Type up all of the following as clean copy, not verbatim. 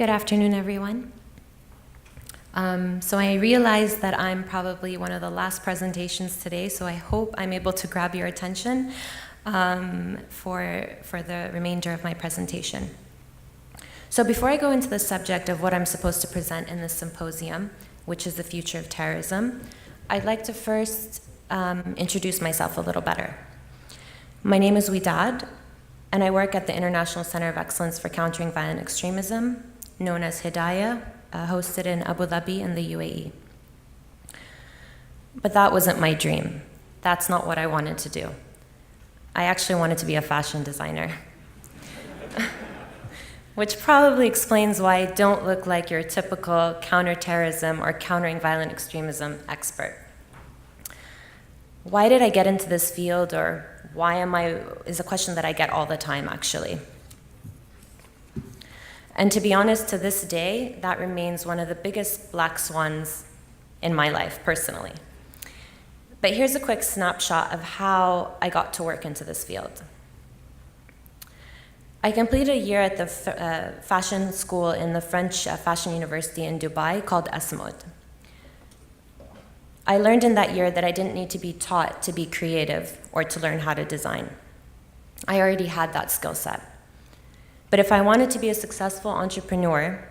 Good afternoon, everyone. So I realize that I'm probably one of the last presentations today, so I hope I'm able to grab your attention for the remainder of my presentation. So before I go into the subject of what I'm supposed to present in this symposium, which is the future of terrorism, I'd like to first introduce myself a little better. My name is Wedad, and I work at the International Center of Excellence for Countering Violent Extremism, known as Hedayah, hosted in Abu Dhabi in the UAE. But that wasn't my dream. That's not what I wanted to do. I actually wanted to be a fashion designer. Which probably explains why I don't look like your typical counterterrorism or countering violent extremism expert. Why did I get into this field, or why am I, is a question that I get all the time, actually. And to be honest, to this day, that remains one of the biggest black swans in my life, personally. But here's a quick snapshot of how I got to work into this field. I completed a year at the fashion school in the French fashion university in Dubai called ESMOD. I learned in that year that I didn't need to be taught to be creative or to learn how to design. I already had that skill set. But if I wanted to be a successful entrepreneur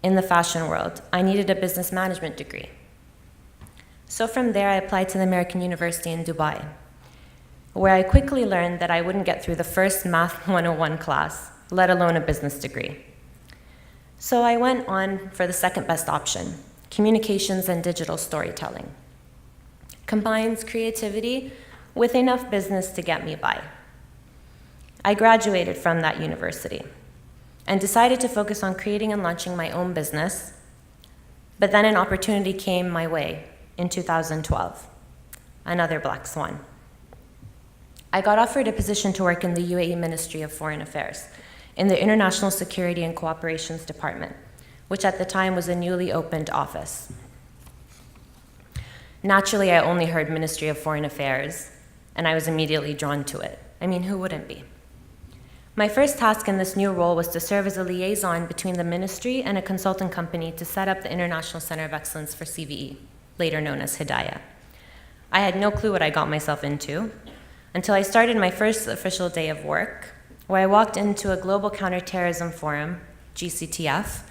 in the fashion world, I needed a business management degree. So from there, I applied to the American University in Dubai, where I quickly learned that I wouldn't get through the first Math 101 class, let alone a business degree. So I went on for the second best option, communications and digital storytelling. Combines creativity with enough business to get me by. I graduated from that university and decided to focus on creating and launching my own business, but then an opportunity came my way in 2012, another black swan. I got offered a position to work in the UAE Ministry of Foreign Affairs in the International Security and Cooperations Department, which at the time was a newly opened office. Naturally, I only heard Ministry of Foreign Affairs, and I was immediately drawn to it. I mean, who wouldn't be? My first task in this new role was to serve as a liaison between the ministry and a consulting company to set up the International Center of Excellence for CVE, later known as Hedayah. I had no clue what I got myself into until I started my first official day of work, where I walked into a global counterterrorism forum, GCTF,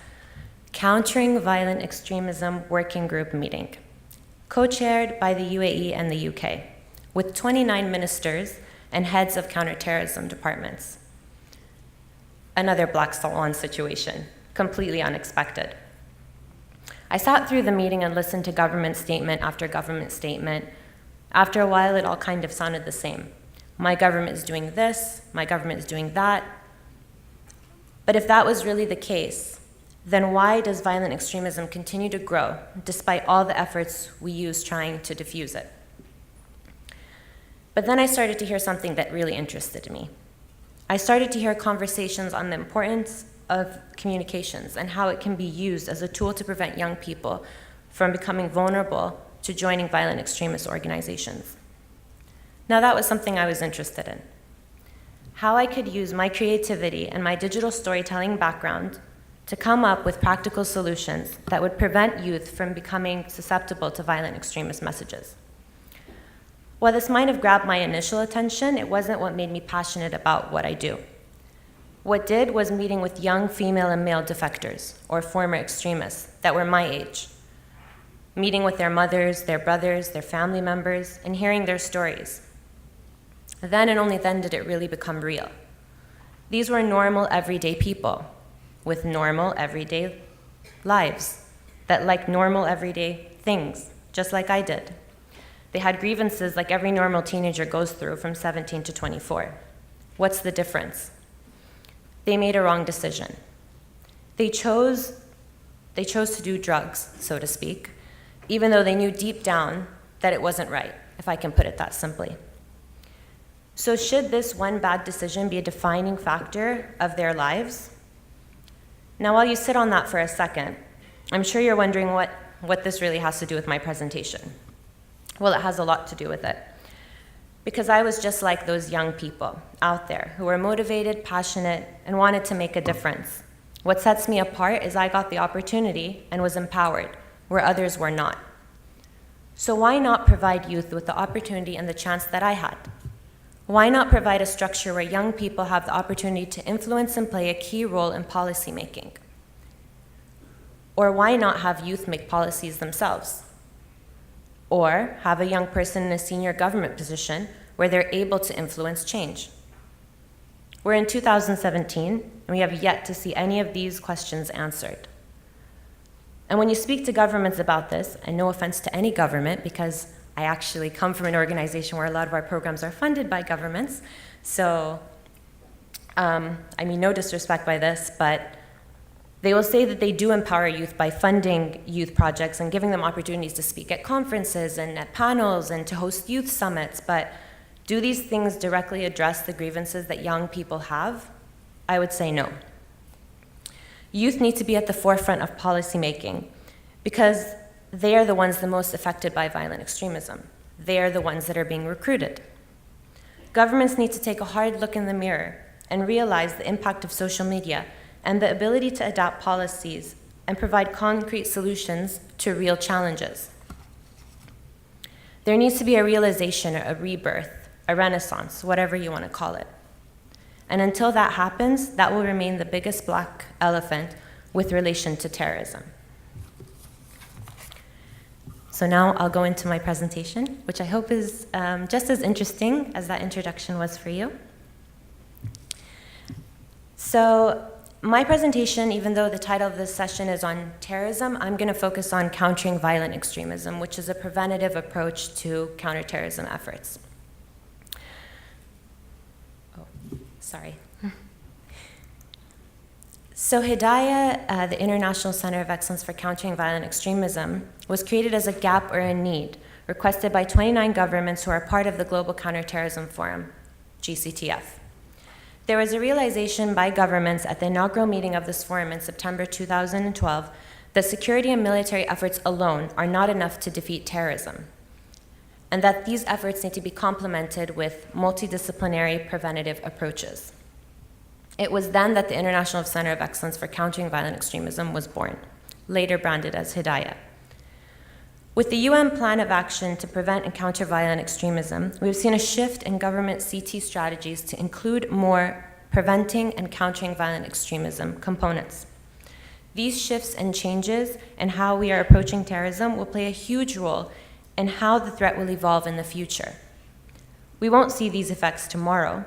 Countering Violent Extremism Working Group meeting, co-chaired by the UAE and the UK, with 29 ministers and heads of counterterrorism departments. Another black swan situation, completely unexpected. I sat through the meeting and listened to government statement after government statement. After a while, it all kind of sounded the same. My government is doing this, my government is doing that. But if that was really the case, then why does violent extremism continue to grow despite all the efforts we use trying to diffuse it? But then I started to hear something that really interested me. I started to hear conversations on the importance of communications and how it can be used as a tool to prevent young people from becoming vulnerable to joining violent extremist organizations. Now that was something I was interested in. How I could use my creativity and my digital storytelling background to come up with practical solutions that would prevent youth from becoming susceptible to violent extremist messages. While this might have grabbed my initial attention, it wasn't what made me passionate about what I do. What did was meeting with young female and male defectors, or former extremists, that were my age. Meeting with their mothers, their brothers, their family members, and hearing their stories. Then and only then did it really become real. These were normal, everyday people with normal, everyday lives that liked normal, everyday things, just like I did. They had grievances like every normal teenager goes through from 17 to 24. What's the difference? They made a wrong decision. They chose to do drugs, so to speak, even though they knew deep down that it wasn't right, if I can put it that simply. So should this one bad decision be a defining factor of their lives? Now, while you sit on that for a second, I'm sure you're wondering what this really has to do with my presentation. Well, it has a lot to do with it. Because I was just like those young people out there who were motivated, passionate, and wanted to make a difference, What sets me apart is I got the opportunity and was empowered, where others were not. So why not provide youth with the opportunity and the chance that I had? Why not provide a structure where young people have the opportunity to influence and play a key role in policymaking? Or why not have youth make policies themselves? Or have a young person in a senior government position where they're able to influence change? We're in 2017, and we have yet to see any of these questions answered. And when you speak to governments about this, and no offense to any government, because I actually come from an organization where a lot of our programs are funded by governments, so I mean no disrespect by this, but they will say that they do empower youth by funding youth projects and giving them opportunities to speak at conferences and at panels and to host youth summits, but do these things directly address the grievances that young people have? I would say no. Youth need to be at the forefront of policymaking because they are the ones the most affected by violent extremism. They are the ones that are being recruited. Governments need to take a hard look in the mirror and realize the impact of social media and the ability to adapt policies and provide concrete solutions to real challenges. There needs to be a realization, a rebirth, a renaissance, whatever you want to call it. And until that happens, that will remain the biggest black elephant with relation to terrorism. So now I'll go into my presentation, which I hope is just as interesting as that introduction was for you. So my presentation, even though the title of this session is on terrorism, I'm going to focus on countering violent extremism, which is a preventative approach to counterterrorism efforts. Sorry. So Hedayah, the International Center of Excellence for Countering Violent Extremism, was created as a gap or a need requested by 29 governments who are part of the Global Counterterrorism Forum, GCTF. There was a realization by governments at the inaugural meeting of this forum in September 2012 that security and military efforts alone are not enough to defeat terrorism, and that these efforts need to be complemented with multidisciplinary preventative approaches. It was then that the International Center of Excellence for Countering Violent Extremism was born, later branded as Hedayah. With the UN Plan of Action to Prevent and Counter Violent Extremism, we've seen a shift in government CT strategies to include more preventing and countering violent extremism components. These shifts and changes in how we are approaching terrorism will play a huge role in how the threat will evolve in the future. We won't see these effects tomorrow,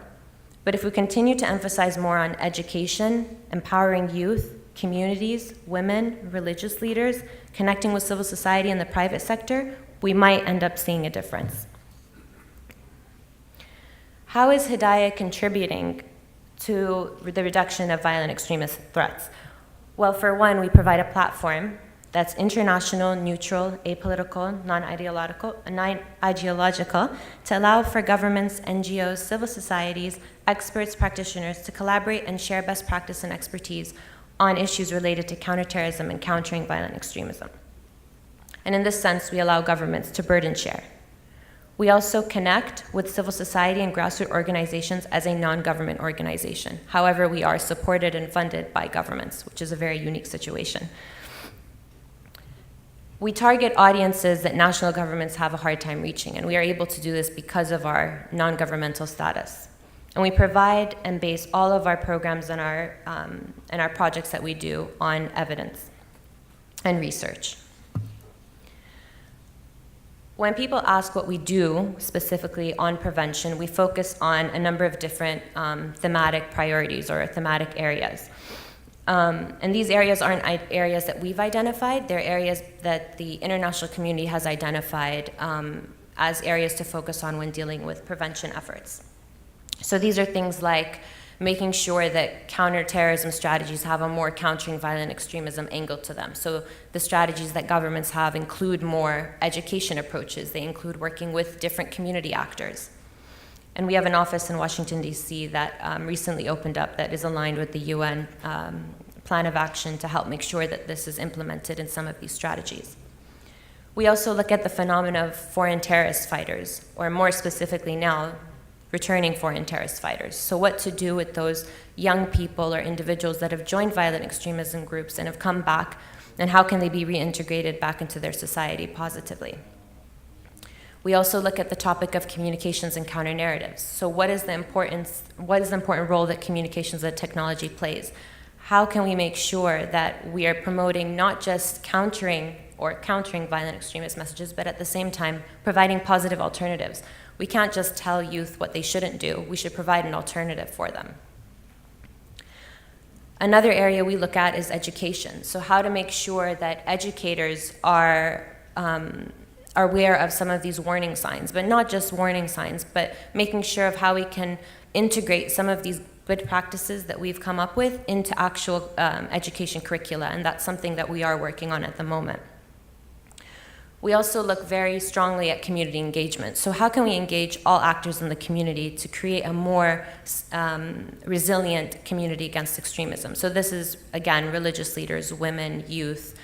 but if we continue to emphasize more on education, empowering youth, communities, women, religious leaders, connecting with civil society and the private sector, we might end up seeing a difference. How is Hedayah contributing to the reduction of violent extremist threats? Well, for one, we provide a platform that's international, neutral, apolitical, non-ideological, to allow for governments, NGOs, civil societies, experts, practitioners to collaborate and share best practice and expertise on issues related to counterterrorism and countering violent extremism. And in this sense, we allow governments to burden share. We also connect with civil society and grassroots organizations as a non-government organization. However, we are supported and funded by governments, which is a very unique situation. We target audiences that national governments have a hard time reaching, and we are able to do this because of our non-governmental status. And we provide and base all of our programs and our projects that we do on evidence and research. When people ask what we do specifically on prevention, we focus on a number of different thematic priorities or thematic areas. And these areas aren't areas that we've identified, they're areas that the international community has identified as areas to focus on when dealing with prevention efforts. So these are things like making sure that counterterrorism strategies have a more countering violent extremism angle to them. So the strategies that governments have include more education approaches. They include working with different community actors. And we have an office in Washington, D.C. that recently opened up that is aligned with the UN Plan of Action to help make sure that this is implemented in some of these strategies. We also look at the phenomena of foreign terrorist fighters, or more specifically now, returning foreign terrorist fighters. So what to do with those young people or individuals that have joined violent extremism groups and have come back, and how can they be reintegrated back into their society positively? We also look at the topic of communications and counter-narratives. So what is the important role that communications and technology plays? How can we make sure that we are promoting not just countering violent extremist messages, but at the same time providing positive alternatives? We can't just tell youth what they shouldn't do. We should provide an alternative for them. Another area we look at is education. So how to make sure that educators are aware of some of these warning signs, but not just warning signs, but making sure of how we can integrate some of these good practices that we've come up with into actual education curricula, and that's something that we are working on at the moment. We also look very strongly at community engagement. So how can we engage all actors in the community to create a more resilient community against extremism? So this is, again, religious leaders, women, youth,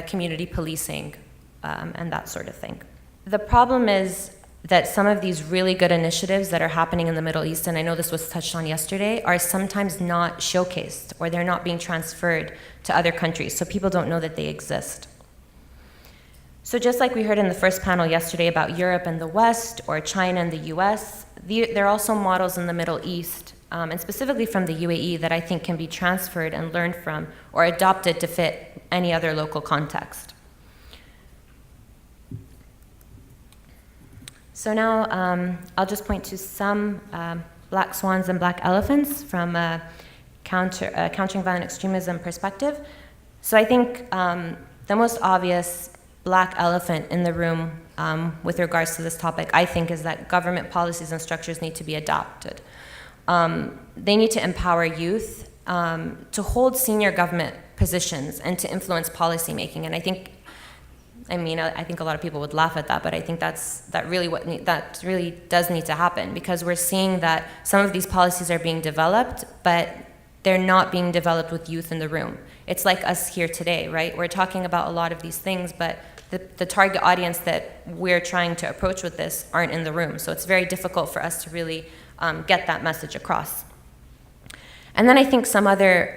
community policing, and that sort of thing. The problem is that some of these really good initiatives that are happening in the Middle East, and I know this was touched on yesterday, are sometimes not showcased, or they're not being transferred to other countries, so people don't know that they exist. So just like we heard in the first panel yesterday about Europe and the West, or China and the US, there are also models in the Middle East, and specifically from the UAE, that I think can be transferred and learned from, or adopted to fit any other local context. So now I'll just point to some black swans and black elephants from a countering violent extremism perspective. So I think the most obvious black elephant in the room with regards to this topic, I think, is that government policies and structures need to be adopted. They need to empower youth to hold senior government positions and to influence policymaking. And I think a lot of people would laugh at that, but I think that really does need to happen, because we're seeing that some of these policies are being developed, but they're not being developed with youth in the room. It's like us here today, right? We're talking about a lot of these things, but the target audience that we're trying to approach with this aren't in the room. So it's very difficult for us to really get that message across. And then I think some other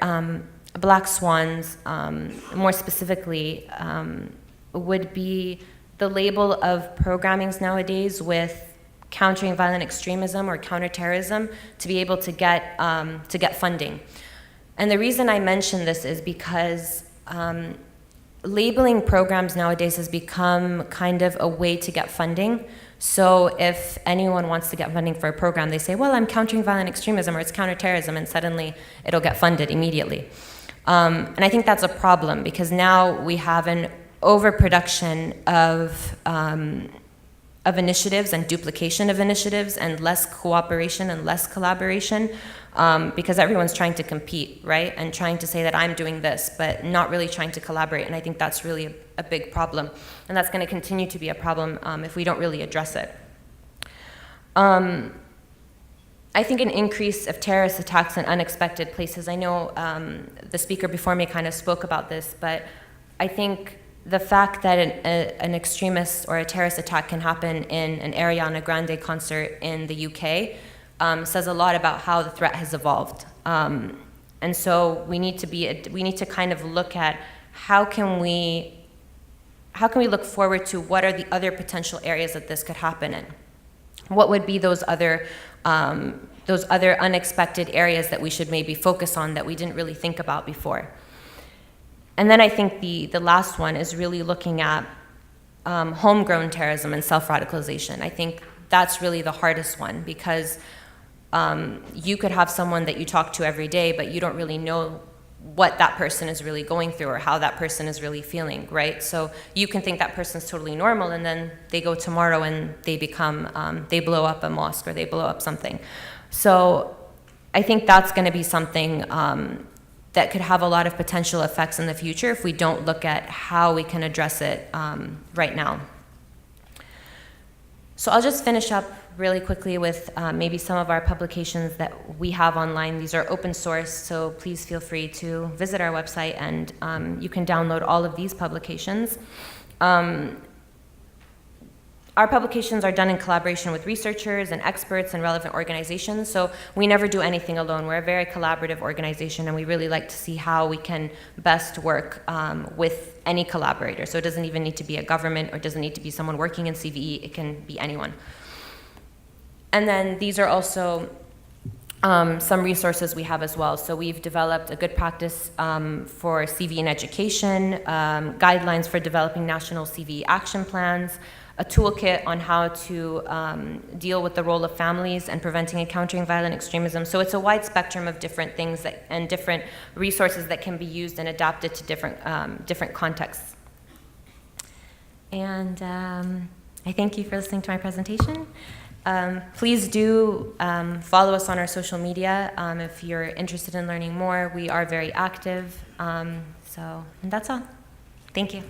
black swans, more specifically, would be the label of programmings nowadays with countering violent extremism or counterterrorism to be able to get funding. And the reason I mention this is because labeling programs nowadays has become kind of a way to get funding. So if anyone wants to get funding for a program, they say, well, I'm countering violent extremism, or it's counterterrorism, and suddenly it'll get funded immediately. And I think that's a problem, because now we have an overproduction of initiatives and duplication of initiatives, and less cooperation and less collaboration, because everyone's trying to compete, right? And trying to say that I'm doing this, but not really trying to collaborate. And I think that's really a big problem. And that's going to continue to be a problem if we don't really address it. I think an increase of terrorist attacks in unexpected places. I know the speaker before me kind of spoke about this, but I think the fact that an extremist or a terrorist attack can happen in an Ariana Grande concert in the UK says a lot about how the threat has evolved. And so we need to kind of look at how can we look forward to what are the other potential areas that this could happen in? What would be those other unexpected areas that we should maybe focus on that we didn't really think about before? And then I think the last one is really looking at homegrown terrorism and self-radicalization. I think that's really the hardest one, because you could have someone that you talk to every day, but you don't really know what that person is really going through or how that person is really feeling, right? So you can think that person's totally normal, and then they go tomorrow and they blow up a mosque, or they blow up something. So I think that's going to be something that could have a lot of potential effects in the future if we don't look at how we can address it right now. So I'll just finish up really quickly with maybe some of our publications that we have online. These are open source, so please feel free to visit our website, and you can download all of these publications. Our publications are done in collaboration with researchers and experts and relevant organizations, so we never do anything alone. We're a very collaborative organization, and we really like to see how we can best work with any collaborator. So it doesn't even need to be a government, or it doesn't need to be someone working in CVE, it can be anyone. And then these are also some resources we have as well. So we've developed a good practice for CVE in education, guidelines for developing national CVE action plans, a toolkit on how to deal with the role of families and preventing and countering violent extremism. So it's a wide spectrum of different things and different resources that can be used and adapted to different contexts. And I thank you for listening to my presentation. Please do follow us on our social media if you're interested in learning more. We are very active. And that's all. Thank you.